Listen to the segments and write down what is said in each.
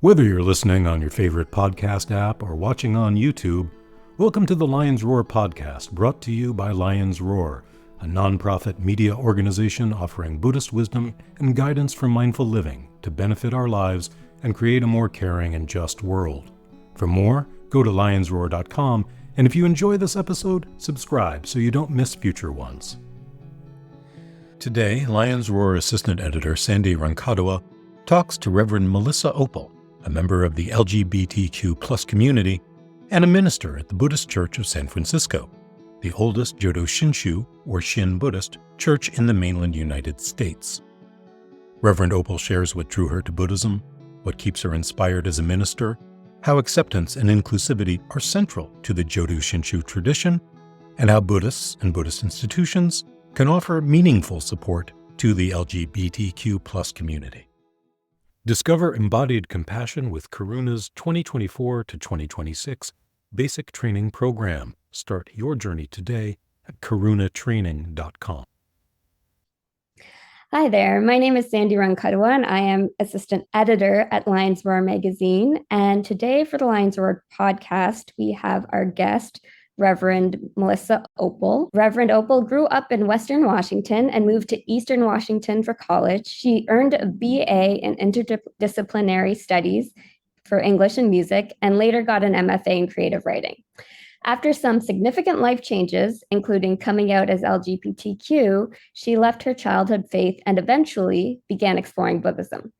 Whether you're listening on your favorite podcast app or watching on YouTube, welcome to the Lions Roar podcast, brought to you by Lions Roar, a nonprofit media organization offering Buddhist wisdom and guidance for mindful living to benefit our lives and create a more caring and just world. For more, go to lionsroar.com, and if you enjoy this episode, subscribe so you don't miss future ones. Today, Lions Roar Assistant Editor Sandi Rankaduwa talks to Reverend Melissa Opel, a member of the LGBTQ+ community, and a minister at the Buddhist Church of San Francisco, the oldest Jodo Shinshu, or Shin Buddhist, church in the mainland United States. Reverend Opel shares what drew her to Buddhism, what keeps her inspired as a minister, how acceptance and inclusivity are central to the Jodo Shinshu tradition, and how Buddhists and Buddhist institutions can offer meaningful support to the LGBTQ+ community. Discover embodied compassion with Karuna's 2024 to 2026 Basic Training Program. Start your journey today at karunatraining.com. Hi there, my name is Sandi Rankaduwa and I am Assistant Editor at Lions Roar Magazine. And today for the Lions Roar podcast, we have our guest, Reverend Melissa Opel. Reverend Opel grew up in Western Washington and moved to Eastern Washington for college. She earned a BA in interdisciplinary studies for English and music, and later got an MFA in creative writing. After some significant life changes, including coming out as LGBTQ, she left her childhood faith and eventually began exploring Buddhism.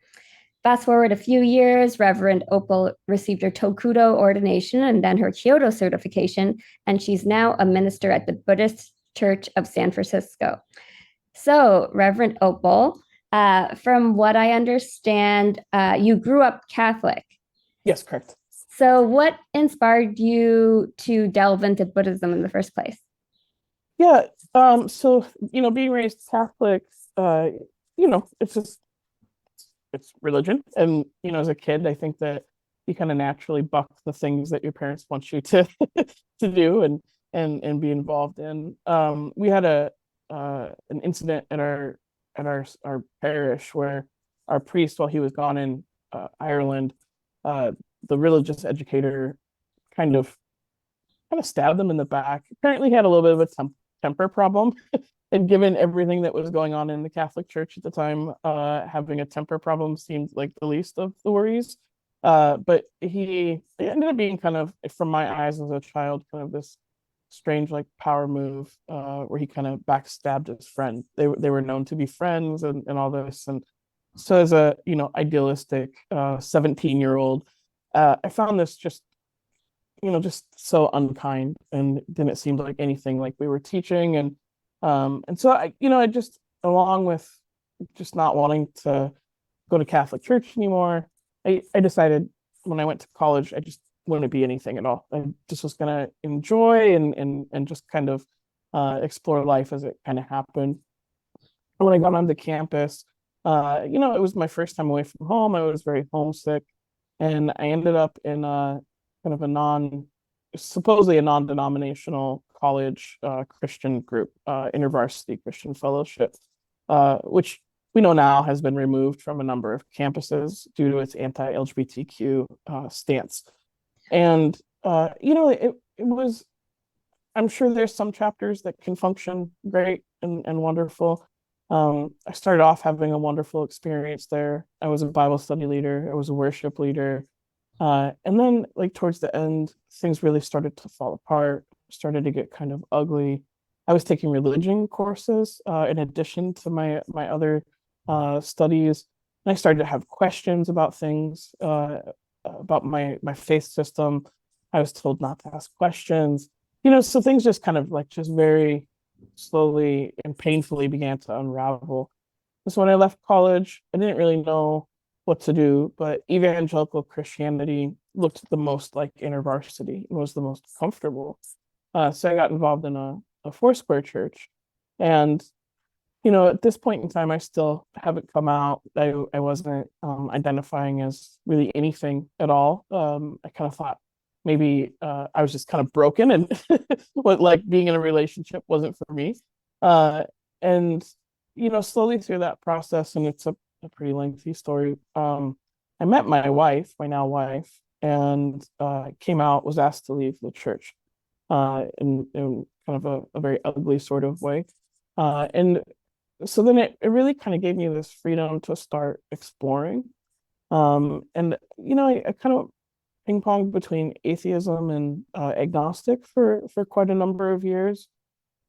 Fast forward a few years, Reverend Opel received her Tokudo ordination and then her Kyoto certification, and she's now a minister at the Buddhist Church of San Francisco. So, Reverend Opel, from what I understand, you grew up Catholic. Yes, correct. So what inspired you to delve into Buddhism in the first place? Yeah, so, being raised Catholic, it's religion. And, as a kid, I think that you kind of naturally buck the things that your parents want you to to do and be involved in. We had an incident at our parish where our priest, while he was gone in Ireland, the religious educator kind of stabbed him in the back. Apparently he had a little bit of a temper problem. And given everything that was going on in the Catholic Church at the time, having a temper problem seemed like the least of the worries. But it ended up being kind of, from my eyes as a child, kind of this strange power move where he kind of backstabbed his friend. They were known to be friends and all this. And so as a idealistic 17-year-old, I found this just so unkind, and didn't seem like anything like we were teaching. And so I just, along with just not wanting to go to Catholic church anymore, I decided when I went to college, I just wouldn't be anything at all. I just was going to enjoy and just kind of explore life as it kind of happened. And when I got onto campus, it was my first time away from home. I was very homesick, and I ended up in kind of supposedly a non-denominational college Christian group, InterVarsity Christian Fellowship, which we know now has been removed from a number of campuses due to its anti-LGBTQ stance. And it was, I'm sure there's some chapters that can function great and wonderful. I started off having a wonderful experience there. I was a Bible study leader. I was a worship leader. And then towards the end, things really started to fall apart, started to get kind of ugly. I was taking religion courses in addition to my other studies. And I started to have questions about things, about my faith system. I was told not to ask questions, so things just kind of just very slowly and painfully began to unravel. So when I left college, I didn't really know what to do, but evangelical Christianity looked the most like InterVarsity. It was the most comfortable. So I got involved in a Foursquare church. And, at this point in time, I still haven't come out. I wasn't identifying as really anything at all. I kind of thought maybe I was just kind of broken, and being in a relationship wasn't for me. And slowly through that process, and it's a pretty lengthy story, I met my wife, my now wife, and came out, was asked to leave the church in kind of a very ugly sort of way. And so then it really kind of gave me this freedom to start exploring. And, I kind of ping ponged between atheism and agnostic for quite a number of years.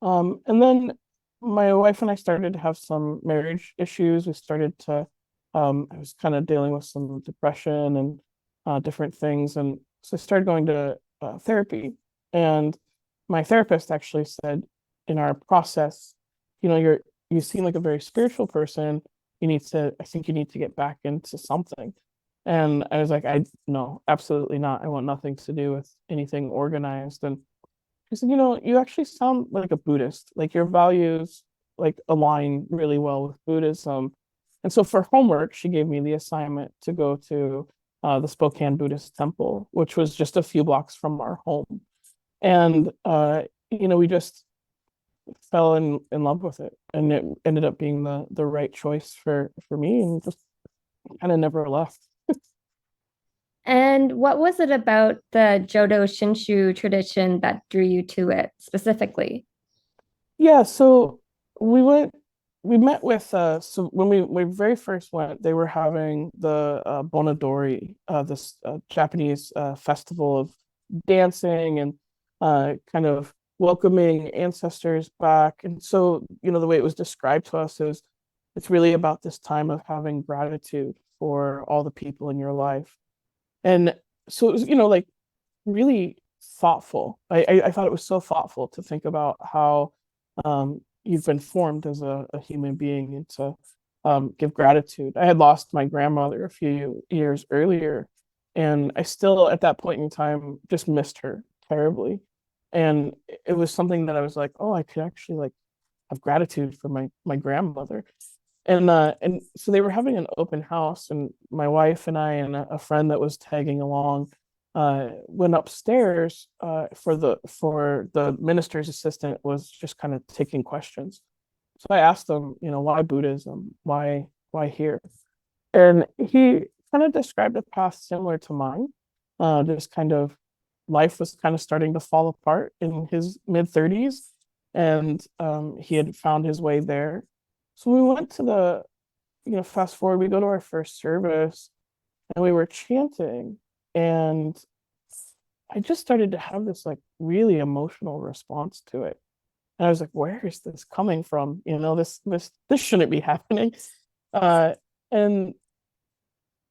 And then my wife and I started to have some marriage issues. We started to, I was kind of dealing with some depression and different things. And so I started going to therapy. And my therapist actually said in our process, you seem like a very spiritual person. I think you need to get back into something. And I was like, no, absolutely not. I want nothing to do with anything organized. And she said, you actually sound like a Buddhist. Like your values like align really well with Buddhism. And so for homework, she gave me the assignment to go to the Spokane Buddhist temple, which was just a few blocks from our home. And we just fell in love with it. And it ended up being the right choice for me, and just kind of never left. And what was it about the Jodo Shinshu tradition that drew you to it specifically? Yeah, so we met with so when we very first went, they were having the Bonadori, this Japanese festival of dancing and kind of welcoming ancestors back. And so, the way it was described to us is it's really about this time of having gratitude for all the people in your life. And so it was, like really thoughtful. I thought it was so thoughtful to think about how you've been formed as a human being, and to give gratitude. I had lost my grandmother a few years earlier, and I still, at that point in time, just missed her terribly. And it was something that I was like, oh, I could actually like have gratitude for my grandmother. And so they were having an open house, and my wife and I and a friend that was tagging along went upstairs for the minister's assistant was just kind of taking questions. So I asked them, why Buddhism? Why here? And he kind of described a path similar to mine. Just kind of life was kind of starting to fall apart in his mid-30s, and he had found his way there. So we went to fast forward, we go to our first service, and we were chanting, and I just started to have this like really emotional response to it. And I was like, where is this coming from? This shouldn't be happening. And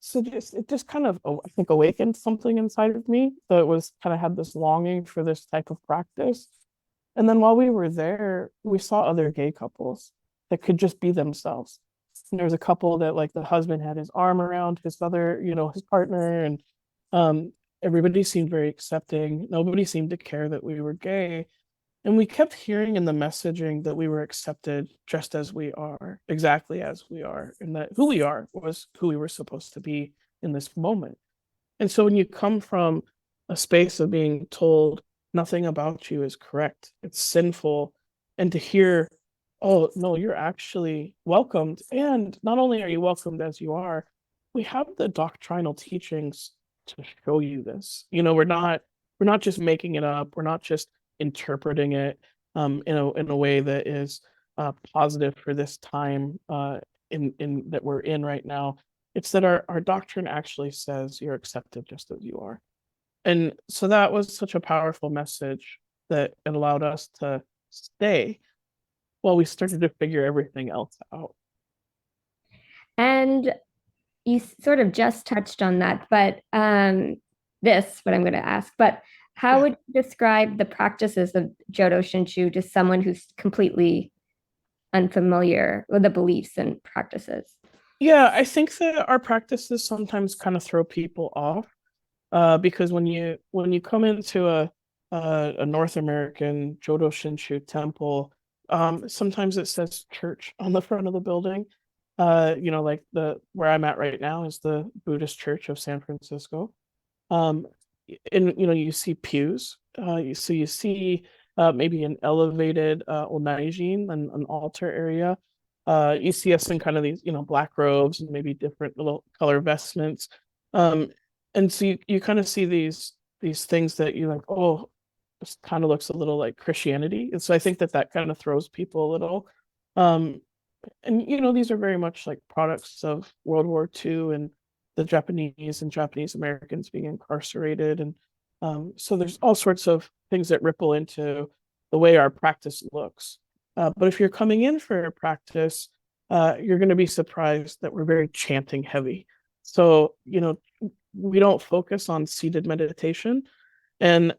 so it just kind of, I think, awakened something inside of me that was kind of had this longing for this type of practice. And then while we were there, we saw other gay couples that could just be themselves. And there was a couple that like the husband had his arm around his other, his partner, and everybody seemed very accepting. Nobody seemed to care that we were gay. And we kept hearing in the messaging that we were accepted just as we are, exactly as we are, and that who we are was who we were supposed to be in this moment. And so when you come from a space of being told nothing about you is correct, it's sinful, and to hear, oh, no, you're actually welcomed. And not only are you welcomed as you are, we have the doctrinal teachings to show you this. We're not just making it up. We're not just interpreting it in a way that is positive for this time in that we're in right now. It's that our doctrine actually says you're accepted just as you are. And so that was such a powerful message that it allowed us to stay while we started to figure everything else out. And you sort of just touched on that, but what I'm going to ask, but how would you describe the practices of Jodo Shinshu to someone who's completely unfamiliar with the beliefs and practices? Yeah, I think that our practices sometimes kind of throw people off because when you come into a North American Jodo Shinshu temple, sometimes it says church on the front of the building. Like where I'm at right now is the Buddhist Church of San Francisco. And you see pews. You see maybe an elevated onaijin, an altar area. You see us in kind of these black robes and maybe different little color vestments. And so you kind of see these things that you're like, oh, this kind of looks a little like Christianity. And so I think that kind of throws people a little. Um, and these are very much like products of World War II and the Japanese and Japanese Americans being incarcerated. And so there's all sorts of things that ripple into the way our practice looks. But if you're coming in for a practice, you're going to be surprised that we're very chanting heavy. So, we don't focus on seated meditation. And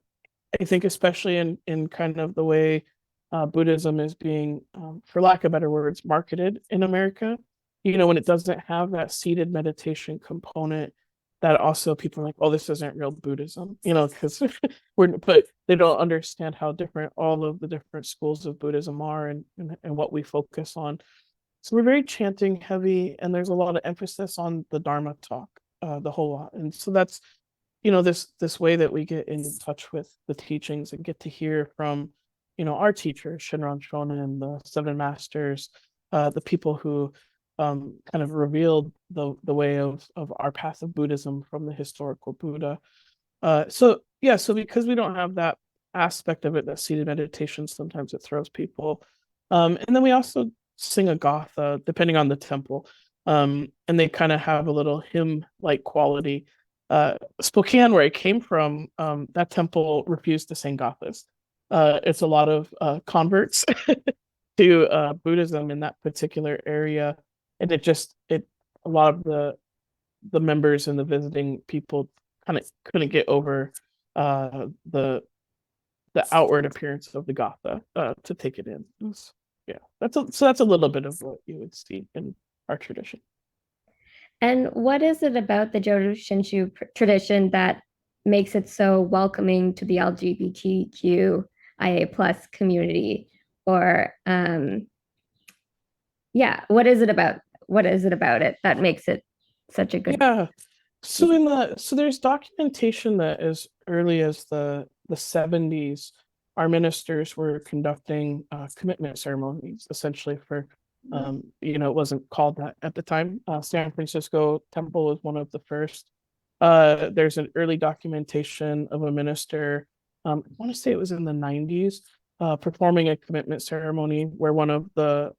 I think especially in kind of the way Buddhism is being, for lack of better words, marketed in America, when it doesn't have that seated meditation component, that also people are like, oh, this isn't real Buddhism, because but they don't understand how different all of the different schools of Buddhism are and what we focus on. So we're very chanting heavy, and there's a lot of emphasis on the Dharma talk, the whole lot. And so that's, this way that we get in touch with the teachings and get to hear from, our teachers, Shinran Shonin, the Seven Masters, the people who kind of revealed the way of our path of Buddhism from the historical Buddha. So because we don't have that aspect of it, that seated meditation, sometimes it throws people. And then we also sing a gatha, depending on the temple. And they kind of have a little hymn-like quality. Spokane, where I came from, that temple refused to sing gathas. It's a lot of converts to Buddhism in that particular area, and a lot of the members and the visiting people kind of couldn't get over the outward appearance of the gatha to take it in. Yeah, that's a little bit of what you would see in our tradition. And what is it about the Jodo Shinshu tradition that makes it so welcoming to the LGBTQIA plus community? Or what is it about it that makes it such a good? Yeah. So there's documentation that as early as the 70s, our ministers were conducting commitment ceremonies, essentially for it wasn't called that at the time. San Francisco Temple was one of the first. There's an early documentation of a minister, I want to say it was in the 90s, performing a commitment ceremony where one of the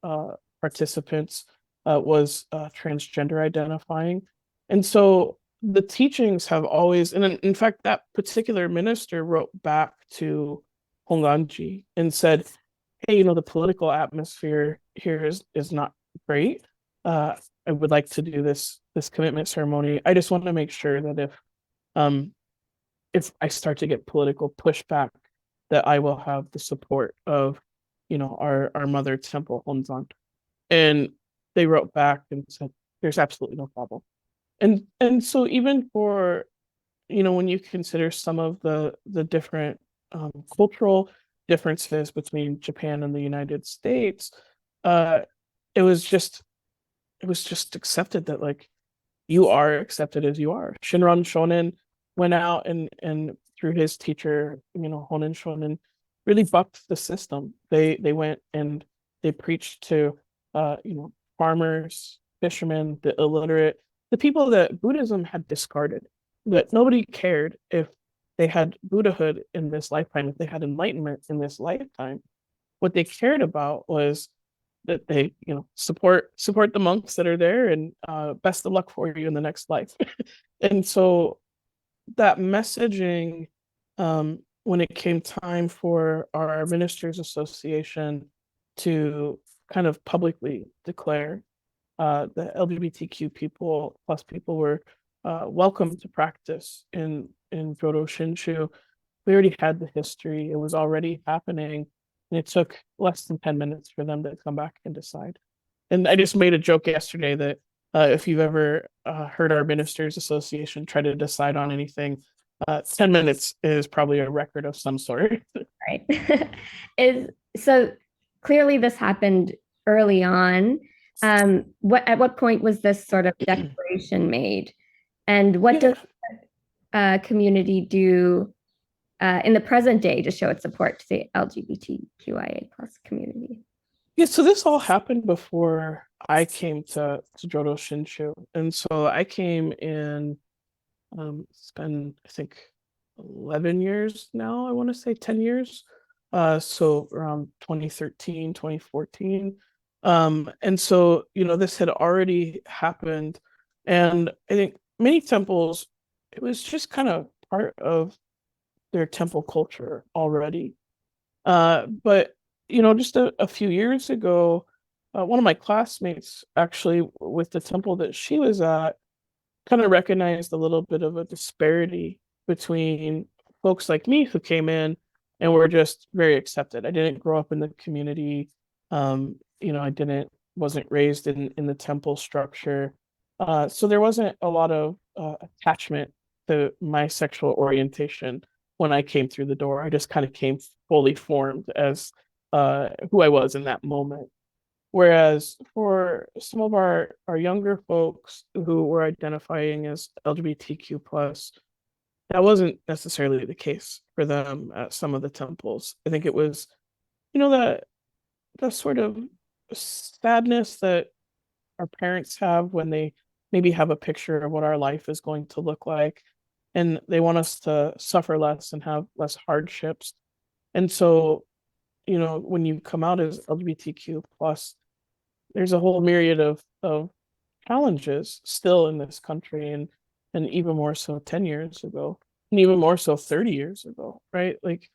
participants was transgender identifying. And so the teachings have always, and in fact, that particular minister wrote back to Honganji and said, hey, the political atmosphere here is not great. I would like to do this commitment ceremony. I just want to make sure that if I start to get political pushback, that I will have the support of, our mother temple, Honzan. And they wrote back and said, there's absolutely no problem. And so even for, when you consider some of the different cultural differences between Japan and the United States, it was just accepted that like you are accepted as you are. Shinran Shonin went out and through his teacher, Honen Shonin, really bucked the system. They went and they preached to farmers, fishermen, the illiterate, the people that Buddhism had discarded, that nobody cared if they had Buddhahood in this lifetime, if they had enlightenment in this lifetime. What they cared about was that they, support the monks that are there, and best of luck for you in the next life. And so that messaging, when it came time for our Ministers Association to kind of publicly declare the LGBTQ people were welcome to practice in Jodo Shinshu. We already had the history. It was already happening. And it took less than 10 minutes for them to come back and decide. And I just made a joke yesterday that if you've ever heard our Ministers Association try to decide on anything, 10 minutes is probably a record of some sort. Right. So clearly this happened early on. At what point was this sort of declaration made? And what does community do in the present day to show its support to the LGBTQIA plus community? Yeah, so this all happened before I came to Jodo Shinshu. And so I came in It's been, I think, 11 years now, I want to say 10 years. So around 2013, 2014. And so, this had already happened. And I think many temples, it was just kind of part of their temple culture already. But, just a few years ago, one of my classmates, actually, with the temple that she was at, kind of recognized a little bit of a disparity between folks like me who came in and were just very accepted. I didn't grow up in the community. I wasn't raised in the temple structure. So there wasn't a lot of attachment to my sexual orientation when I came through the door. I just kind of came fully formed as who I was in that moment. Whereas for some of our younger folks who were identifying as LGBTQ plus, that wasn't necessarily the case for them at some of the temples. I think it was, that the sort of sadness that our parents have when they maybe have a picture of what our life is going to look like, and they want us to suffer less and have less hardships. And so, when you come out as LGBTQ plus, there's a whole myriad of challenges still in this country, and even more so 10 years ago, and even more so 30 years ago, right? Like,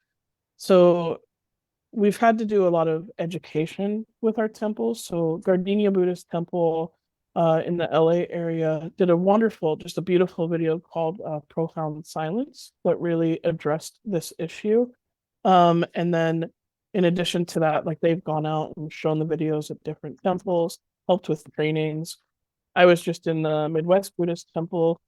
so we've had to do a lot of education with our temples. So Gardenia Buddhist Temple in the LA area did just a beautiful video called Profound Silence that really addressed this issue. And then in addition to that, like, they've gone out and shown the videos at different temples, helped with trainings. I was just in the Midwest Buddhist Temple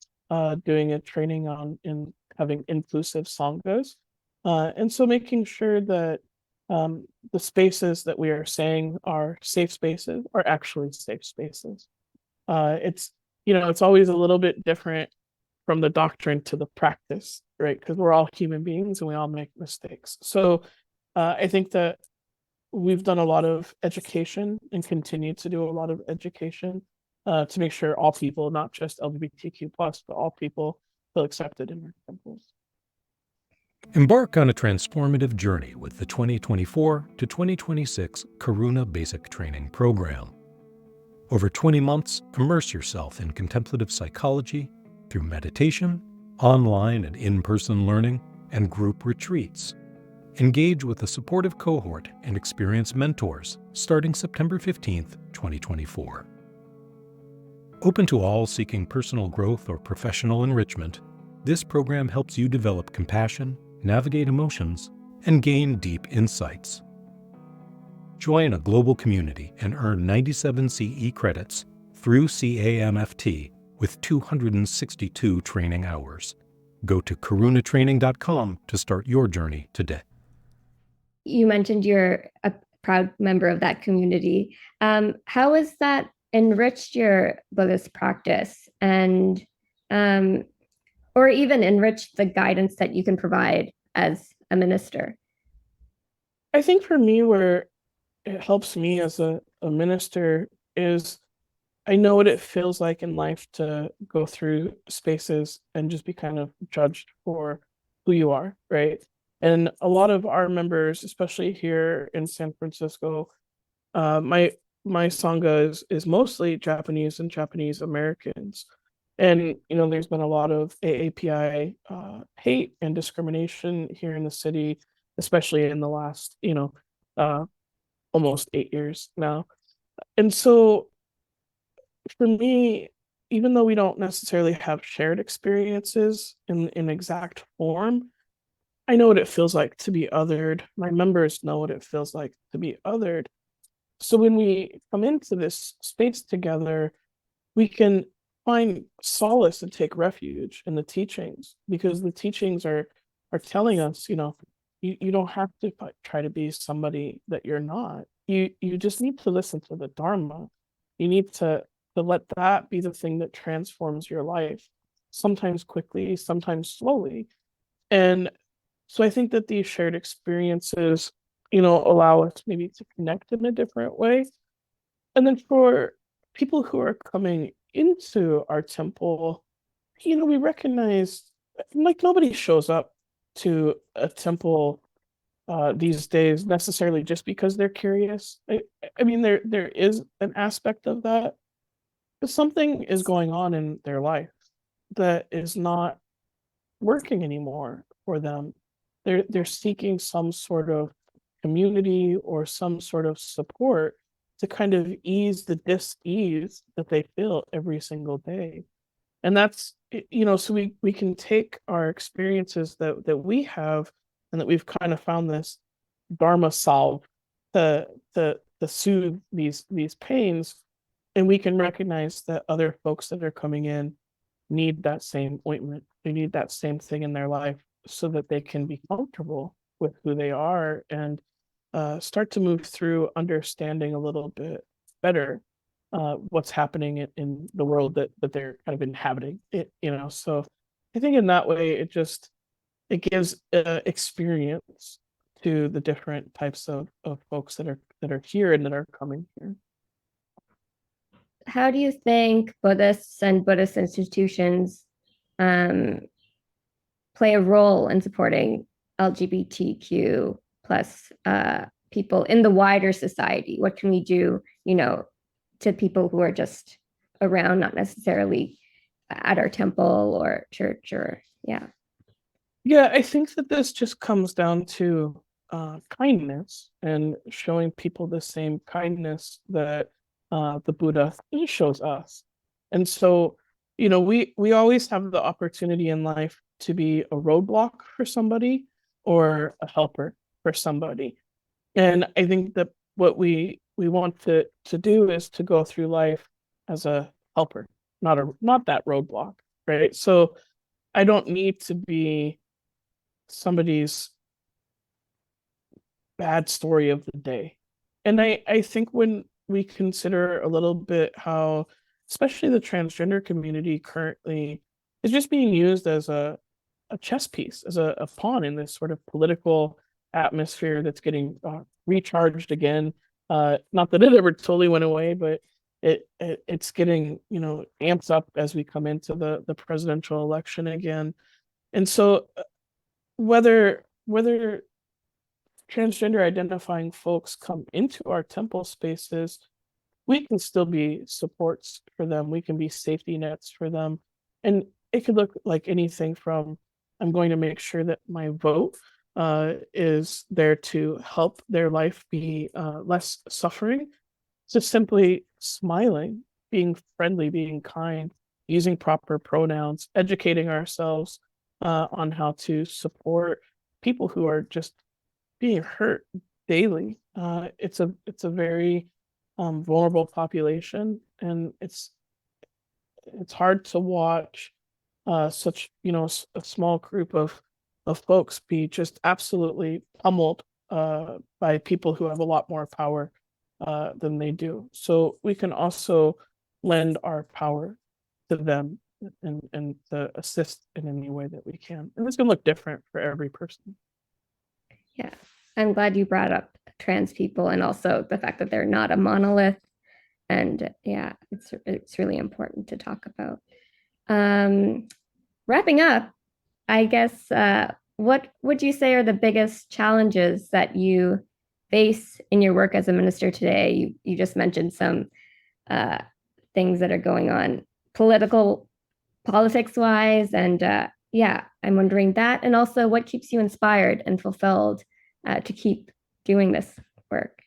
doing a training in having inclusive sanghas. And so making sure that the spaces that we are saying are safe spaces are actually safe spaces. It's always a little bit different from the doctrine to the practice, right? Because we're all human beings and we all make mistakes. So I think that we've done a lot of education and continue to do a lot of education to make sure all people, not just LGBTQ plus, but all people feel accepted in our temples. Embark on a transformative journey with the 2024 to 2026 Karuna Basic Training Program. Over 20 months, immerse yourself in contemplative psychology through meditation, online and in-person learning, and group retreats. Engage with a supportive cohort and experience mentors starting September 15th, 2024. Open to all seeking personal growth or professional enrichment, this program helps you develop compassion, navigate emotions, and gain deep insights. Join a global community and earn 97 CE credits through CAMFT with 262 training hours. Go to karunatraining.com to start your journey today. You mentioned you're a proud member of that community. How has that enriched your Buddhist practice and or even enriched the guidance that you can provide as a minister? I think for me, where it helps me as a minister is I know what it feels like in life to go through spaces and just be kind of judged for who you are, right? And a lot of our members, especially here in San Francisco, my sangha is mostly Japanese and Japanese Americans. And, there's been a lot of AAPI hate and discrimination here in the city, especially in the last, almost 8 years now. And so for me, even though we don't necessarily have shared experiences in exact form, I know what it feels like to be othered. My members know what it feels like to be othered. So when we come into this space together, we can find solace and take refuge in the teachings, because the teachings are telling us, you don't have to try to be somebody that you're not. You just need to listen to the dharma. You need to let that be the thing that transforms your life, sometimes quickly, sometimes slowly. And so I think that these shared experiences, allow us maybe to connect in a different way. And then for people who are coming into our temple, we recognize, like, nobody shows up to a temple these days necessarily just because they're curious. I mean, there is an aspect of that, but something is going on in their life that is not working anymore for them. They're seeking some sort of community or some sort of support to kind of ease the dis-ease that they feel every single day. And that's, so we can take our experiences that we have and that we've kind of found this dharma solve to soothe these pains, and we can recognize that other folks that are coming in need that same ointment. They need that same thing in their life so that they can be comfortable with who they are and start to move through understanding a little bit better what's happening in the world that they're kind of inhabiting. So I think in that way it gives experience to the different types of folks that are here and that are coming here. How do you think Buddhists and Buddhist institutions play a role in supporting LGBTQ plus people in the wider society? What can we do, to people who are just around, not necessarily at our temple or church or yeah. Yeah, I think that this just comes down to kindness and showing people the same kindness that the Buddha shows us. And so, we always have the opportunity in life to be a roadblock for somebody or a helper for somebody. And I think that what we want to do is to go through life as a helper, not that roadblock, right? So I don't need to be somebody's bad story of the day. And I think when we consider a little bit how, especially the transgender community currently is just being used as a chess piece, as a pawn in this sort of political atmosphere that's getting recharged again. Not that it ever totally went away, but it's getting amped up as we come into the presidential election again. And so whether transgender identifying folks come into our temple spaces, we can still be supports for them. We can be safety nets for them. And it could look like anything from, I'm going to make sure that my vote is there to help their life be less suffering, to simply smiling, being friendly, being kind, using proper pronouns, educating ourselves on how to support people who are just being hurt daily. It's a very vulnerable population, and it's hard to watch such a small group of folks be just absolutely pummeled by people who have a lot more power than they do. So we can also lend our power to them and to assist in any way that we can. And it's going to look different for every person. Yeah, I'm glad you brought up trans people and also the fact that they're not a monolith. And yeah, it's really important to talk about. Wrapping up, I guess, what would you say are the biggest challenges that you face in your work as a minister today? You just mentioned some things that are going on politics wise, and yeah, I'm wondering that, and also what keeps you inspired and fulfilled to keep doing this work.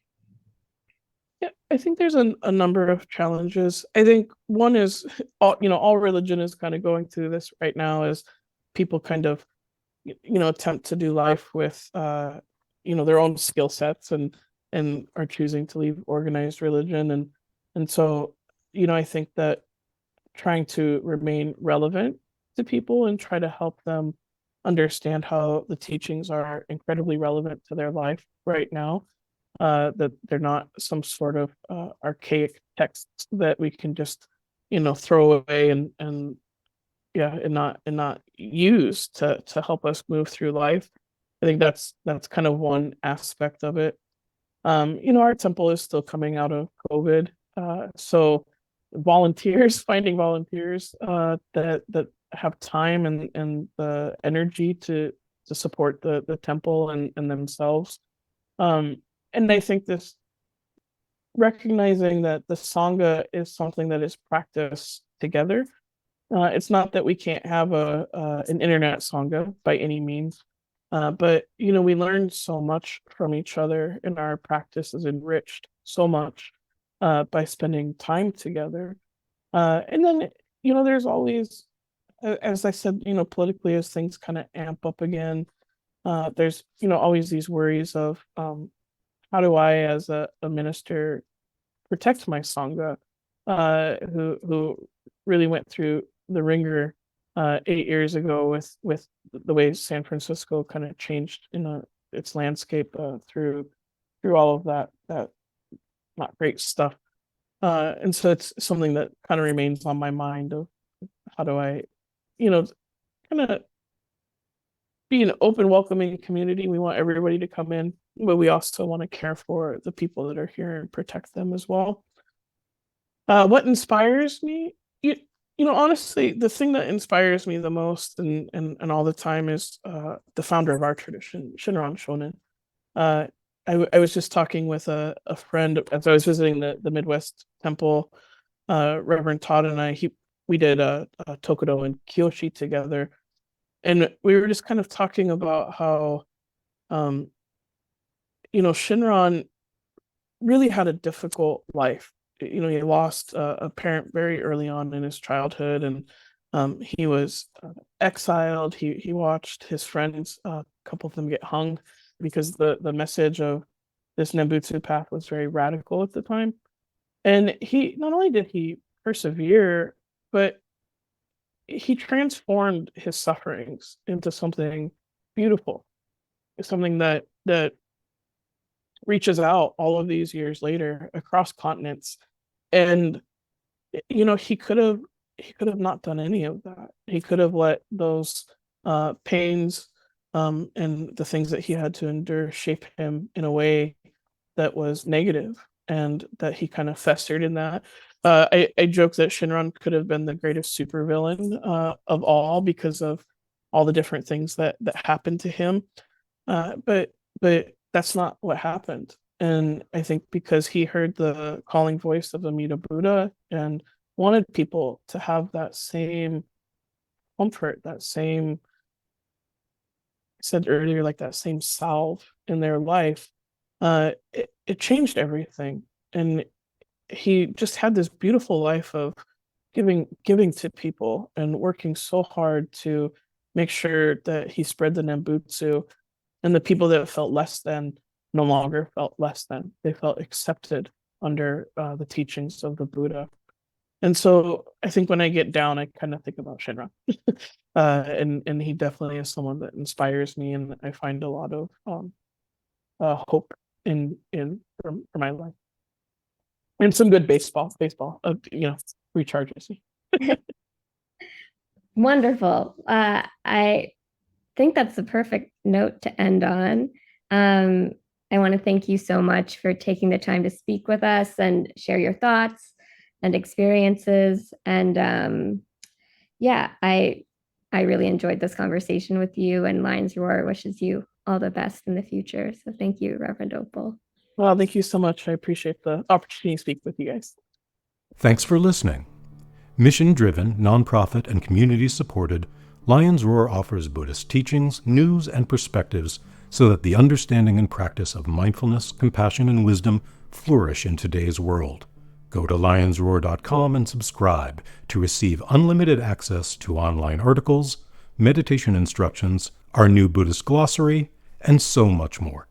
Yeah, I think there's a number of challenges. I think one is all religion is kind of going through this right now as people kind of attempt to do life with their own skill sets and are choosing to leave organized religion, and so I think that trying to remain relevant to people and try to help them understand how the teachings are incredibly relevant to their life right now, that they're not some sort of archaic texts that we can just throw away and yeah, and not use to help us move through life. I think that's kind of one aspect of it. Our temple is still coming out of COVID, so finding volunteers that have time and the energy to support the temple and themselves. And I think this recognizing that the Sangha is something that is practiced together. It's not that we can't have an internet Sangha by any means, but we learn so much from each other, and our practice is enriched so much by spending time together. And then there's always, as I said, politically, as things kind of amp up again, there's always these worries of how do I, as a minister, protect my Sangha, who really went through the ringer 8 years ago with the way San Francisco kind of changed its landscape through all of that not great stuff. And so it's something that kind of remains on my mind of how do I, kind of be an open, welcoming community. We want everybody to come in, but we also want to care for the people that are here and protect them as well. What inspires me? Honestly, the thing that inspires me the most and all the time is the founder of our tradition, Shinran Shonin. I was just talking with a friend as I was visiting the Midwest Temple. Reverend Todd and we did a Tokudo and Kyoshi together, and we were just kind of talking about how Shinran really had a difficult life. He lost a parent very early on in his childhood, and he was exiled. He watched his friends, a couple of them, get hung because the message of this Nembutsu path was very radical at the time. And he not only did he persevere, but he transformed his sufferings into something beautiful, something that reaches out all of these years later across continents. And he could have not done any of that. He could have let those pains and the things that he had to endure shape him in a way that was negative, and that he kind of festered in that. I joke that Shinran could have been the greatest supervillain of all because of all the different things that happened to him. But that's not what happened. And I think because he heard the calling voice of Amida Buddha and wanted people to have that same comfort, that same, I said earlier, like that same salve in their life, it changed everything. And he just had this beautiful life of giving to people and working so hard to make sure that he spread the Nembutsu, and the people that felt less than no longer felt less than. They felt accepted under the teachings of the Buddha. And so I think when I get down, I kind of think about Shinran. And he definitely is someone that inspires me, and I find a lot of hope in for my life. And some good baseball, recharges me. Wonderful. I think that's the perfect note to end on. I want to thank you so much for taking the time to speak with us and share your thoughts and experiences. And I really enjoyed this conversation with you, and Lions Roar wishes you all the best in the future. So thank you, Reverend Opel. Well, thank you so much. I appreciate the opportunity to speak with you guys. Thanks for listening. Mission-driven, nonprofit, and community-supported, Lions Roar offers Buddhist teachings, news, and perspectives so that the understanding and practice of mindfulness, compassion, and wisdom flourish in today's world. Go to lionsroar.com and subscribe to receive unlimited access to online articles, meditation instructions, our new Buddhist glossary, and so much more.